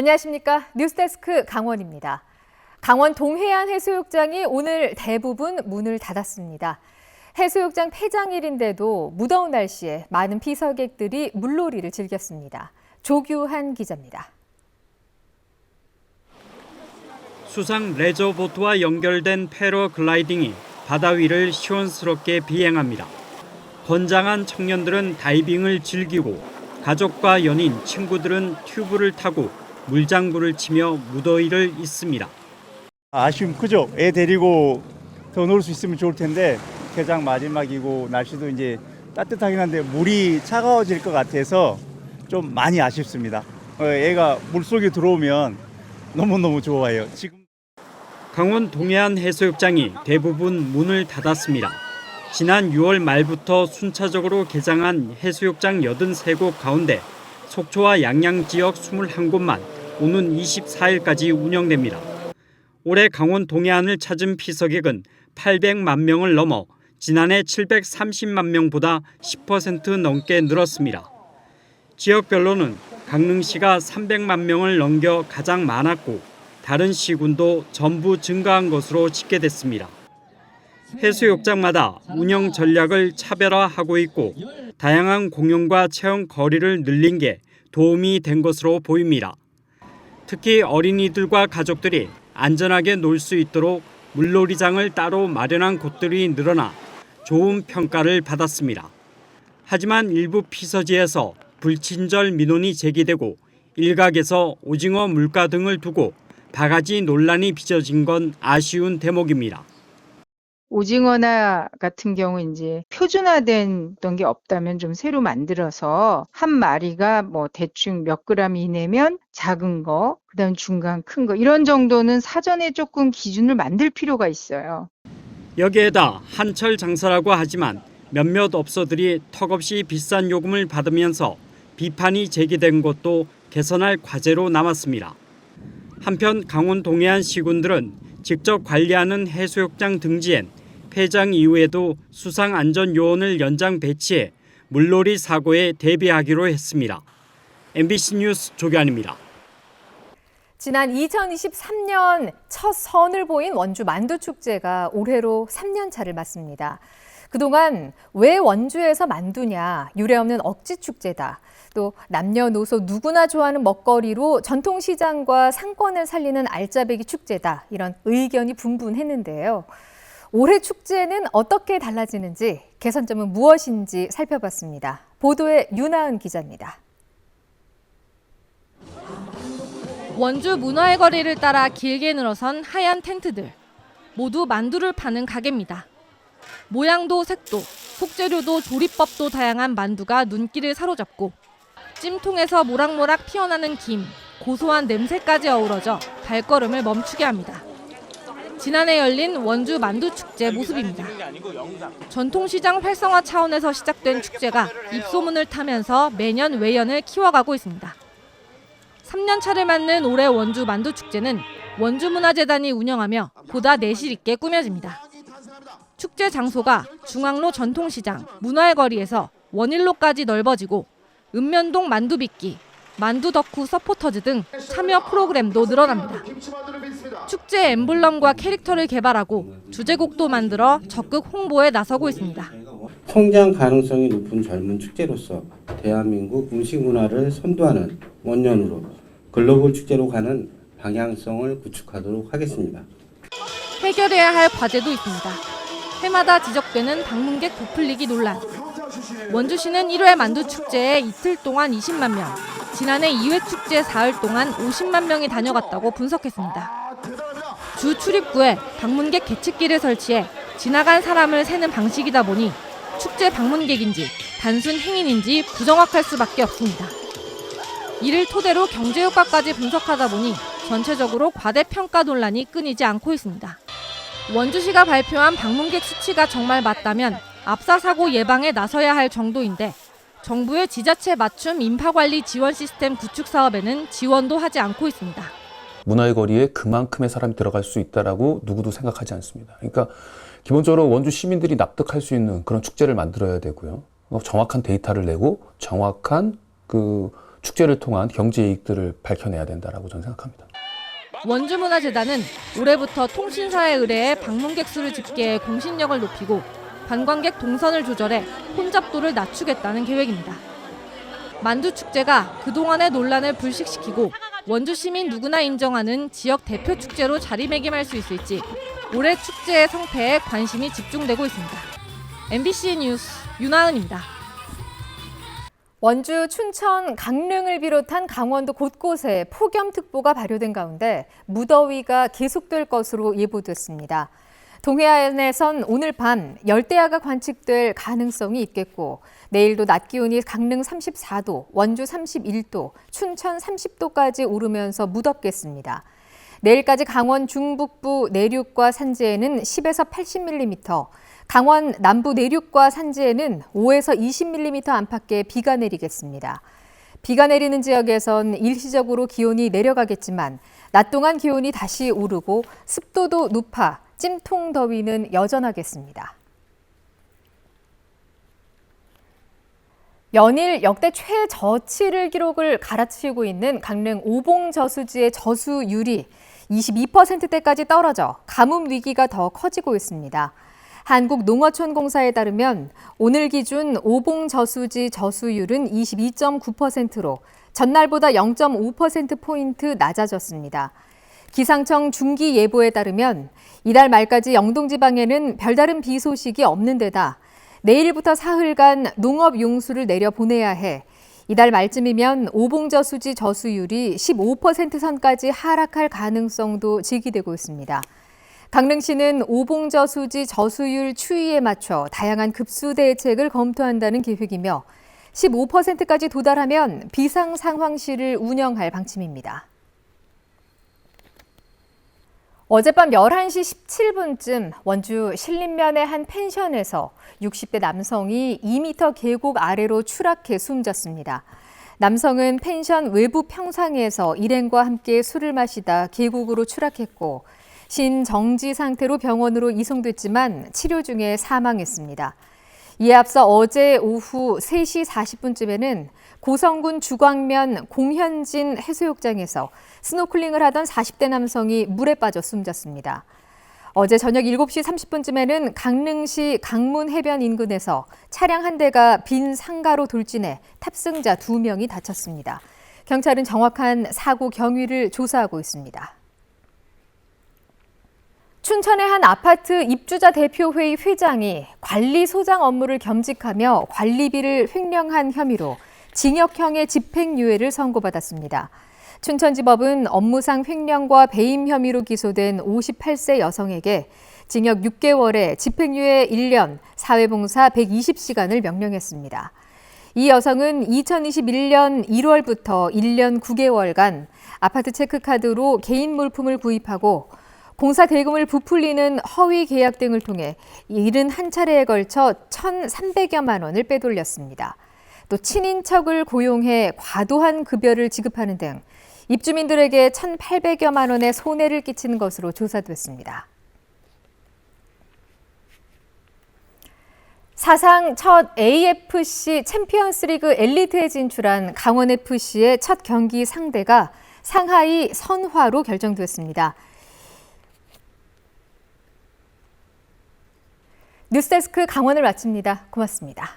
안녕하십니까. 뉴스데스크 강원입니다. 강원 동해안 해수욕장이 오늘 대부분 문을 닫았습니다. 해수욕장 폐장일인데도 무더운 날씨에 많은 피서객들이 물놀이를 즐겼습니다. 조규한 기자입니다. 수상 레저보트와 연결된 패러글라이딩이 바다 위를 시원스럽게 비행합니다. 건장한 청년들은 다이빙을 즐기고 가족과 연인, 친구들은 튜브를 타고 물장구를 치며 무더위를 잊습니다. 아쉬움 크죠. 애 데리고 더 놀 수 있으면 좋을 텐데 개장 마지막이고 날씨도 이제 따뜻하긴 한데 물이 차가워질 것 같아서 좀 많이 아쉽습니다. 애가 물속에 들어오면 너무너무 좋아요. 지금 강원 동해안 해수욕장이 대부분 문을 닫았습니다. 지난 6월 말부터 순차적으로 개장한 해수욕장 83곳 가운데 속초와 양양 지역 21곳만 오는 24일까지 운영됩니다. 올해 강원 동해안을 찾은 피서객은 800만 명을 넘어 지난해 730만 명보다 10% 넘게 늘었습니다. 지역별로는 강릉시가 300만 명을 넘겨 가장 많았고 다른 시군도 전부 증가한 것으로 집계됐습니다. 해수욕장마다 운영 전략을 차별화하고 있고 다양한 공연과 체험 거리를 늘린 게 도움이 된 것으로 보입니다. 특히 어린이들과 가족들이 안전하게 놀 수 있도록 물놀이장을 따로 마련한 곳들이 늘어나 좋은 평가를 받았습니다. 하지만 일부 피서지에서 불친절 민원이 제기되고 일각에서 오징어 물가 등을 두고 바가지 논란이 빚어진 건 아쉬운 대목입니다. 오징어나 같은 경우 이제 표준화된 게 없다면 좀 새로 만들어서 한 마리가 뭐 대충 몇 그램 이내면 작은 거, 그다음 중간 큰 거 이런 정도는 사전에 조금 기준을 만들 필요가 있어요. 여기에다 한철 장사라고 하지만 몇몇 업소들이 턱없이 비싼 요금을 받으면서 비판이 제기된 것도 개선할 과제로 남았습니다. 한편 강원 동해안 시군들은 직접 관리하는 해수욕장 등지엔 폐장 이후에도 수상안전요원을 연장 배치해 물놀이 사고에 대비하기로 했습니다. MBC 뉴스 조규환입니다. 지난 2023년 첫 선을 보인 원주 만두축제가 올해로 3년 차를 맞습니다. 그동안 왜 원주에서 만두냐, 유례없는 억지축제다. 또 남녀노소 누구나 좋아하는 먹거리로 전통시장과 상권을 살리는 알짜배기 축제다. 이런 의견이 분분했는데요. 올해 축제는 어떻게 달라지는지, 개선점은 무엇인지 살펴봤습니다. 보도에 윤하은 기자입니다. 원주 문화의 거리를 따라 길게 늘어선 하얀 텐트들. 모두 만두를 파는 가게입니다. 모양도 색도, 속재료도 조리법도 다양한 만두가 눈길을 사로잡고 찜통에서 모락모락 튀어나오는 김, 고소한 냄새까지 어우러져 발걸음을 멈추게 합니다. 지난해 열린 원주 만두축제 모습입니다. 전통시장 활성화 차원에서 시작된 축제가 입소문을 타면서 매년 외연을 키워가고 있습니다. 3년 차를 맞는 올해 원주 만두축제는 원주문화재단이 운영하며 보다 내실 있게 꾸며집니다. 축제 장소가 중앙로 전통시장, 문화의 거리에서 원일로까지 넓어지고 읍면동 만두빚기, 만두덕후 서포터즈 등 참여 프로그램도 늘어납니다. 축제 엠블럼과 캐릭터를 개발하고 주제곡도 만들어 적극 홍보에 나서고 있습니다. 성장 가능성이 높은 젊은 축제로서 대한민국 음식 문화를 선도하는 원년으로 글로벌 축제로 가는 방향성을 구축하도록 하겠습니다. 해결해야 할 과제도 있습니다. 해마다 지적되는 방문객 부풀리기 논란. 원주시는 1회 만두축제에 이틀 동안 20만 명, 지난해 2회 축제 사흘 동안 50만 명이 다녀갔다고 분석했습니다. 주 출입구에 방문객 계측기를 설치해 지나간 사람을 세는 방식이다 보니 축제 방문객인지 단순 행인인지 부정확할 수밖에 없습니다. 이를 토대로 경제효과까지 분석하다 보니 전체적으로 과대평가 논란이 끊이지 않고 있습니다. 원주시가 발표한 방문객 수치가 정말 맞다면 압사 사고 예방에 나서야 할 정도인데 정부의 지자체 맞춤 인파관리 지원 시스템 구축 사업에는 지원도 하지 않고 있습니다. 문화의 거리에 그만큼의 사람이 들어갈 수 있다라고 누구도 생각하지 않습니다. 그러니까 기본적으로 원주 시민들이 납득할 수 있는 그런 축제를 만들어야 되고요. 정확한 데이터를 내고 정확한 축제를 통한 경제 이익들을 밝혀내야 된다라고 저는 생각합니다. 원주문화재단은 올해부터 통신사에 의뢰해 방문객 수를 집계해 공신력을 높이고 관광객 동선을 조절해 혼잡도를 낮추겠다는 계획입니다. 만두축제가 그동안의 논란을 불식시키고 원주 시민 누구나 인정하는 지역 대표 축제로 자리매김할 수 있을지 올해 축제의 성패에 관심이 집중되고 있습니다. MBC 뉴스 윤하은입니다. 원주, 춘천, 강릉을 비롯한 강원도 곳곳에 폭염특보가 발효된 가운데 무더위가 계속될 것으로 예보됐습니다. 동해안에선 오늘 밤 열대야가 관측될 가능성이 있겠고 내일도 낮 기온이 강릉 34도, 원주 31도, 춘천 30도까지 오르면서 무덥겠습니다. 내일까지 강원 중북부 내륙과 산지에는 10에서 80mm, 강원 남부 내륙과 산지에는 5에서 20mm 안팎의 비가 내리겠습니다. 비가 내리는 지역에선 일시적으로 기온이 내려가겠지만 낮 동안 기온이 다시 오르고 습도도 높아 찜통 더위는 여전하겠습니다. 연일 역대 최저치를 기록을 갈아치우고 있는 강릉 오봉저수지의 저수율이 22%대까지 떨어져 가뭄 위기가 더 커지고 있습니다. 한국농어촌공사에 따르면 오늘 기준 오봉저수지 저수율은 22.9%로 전날보다 0.5%포인트 낮아졌습니다. 기상청 중기예보에 따르면 이달 말까지 영동지방에는 별다른 비 소식이 없는 데다 내일부터 사흘간 농업용수를 내려보내야 해 이달 말쯤이면 오봉저수지 저수율이 15% 선까지 하락할 가능성도 제기되고 있습니다. 강릉시는 오봉저수지 저수율 추이에 맞춰 다양한 급수 대책을 검토한다는 계획이며 15%까지 도달하면 비상상황실을 운영할 방침입니다. 어젯밤 11시 17분쯤 원주 신림면의 한 펜션에서 60대 남성이 2m 계곡 아래로 추락해 숨졌습니다. 남성은 펜션 외부 평상에서 일행과 함께 술을 마시다 계곡으로 추락했고 신정지 상태로 병원으로 이송됐지만 치료 중에 사망했습니다. 이에 앞서 어제 오후 3시 40분쯤에는 고성군 주광면 공현진 해수욕장에서 스노클링을 하던 40대 남성이 물에 빠져 숨졌습니다. 어제 저녁 7시 30분쯤에는 강릉시 강문 해변 인근에서 차량 한 대가 빈 상가로 돌진해 탑승자 2명이 다쳤습니다. 경찰은 정확한 사고 경위를 조사하고 있습니다. 춘천의 한 아파트 입주자 대표회의 회장이 관리소장 업무를 겸직하며 관리비를 횡령한 혐의로 징역형의 집행유예를 선고받았습니다. 춘천지법은 업무상 횡령과 배임 혐의로 기소된 58세 여성에게 징역 6개월에 집행유예 1년, 사회봉사 120시간을 명령했습니다. 이 여성은 2021년 1월부터 1년 9개월간 아파트 체크카드로 개인 물품을 구입하고 공사 대금을 부풀리는 허위 계약 등을 통해 71차례에 걸쳐 1,300여만 원을 빼돌렸습니다. 또 친인척을 고용해 과도한 급여를 지급하는 등 입주민들에게 1,800여만 원의 손해를 끼친 것으로 조사됐습니다. 사상 첫 AFC 챔피언스리그 엘리트에 진출한 강원FC의 첫 경기 상대가 상하이 선화로 결정됐습니다. 뉴스데스크 강원을 마칩니다. 고맙습니다.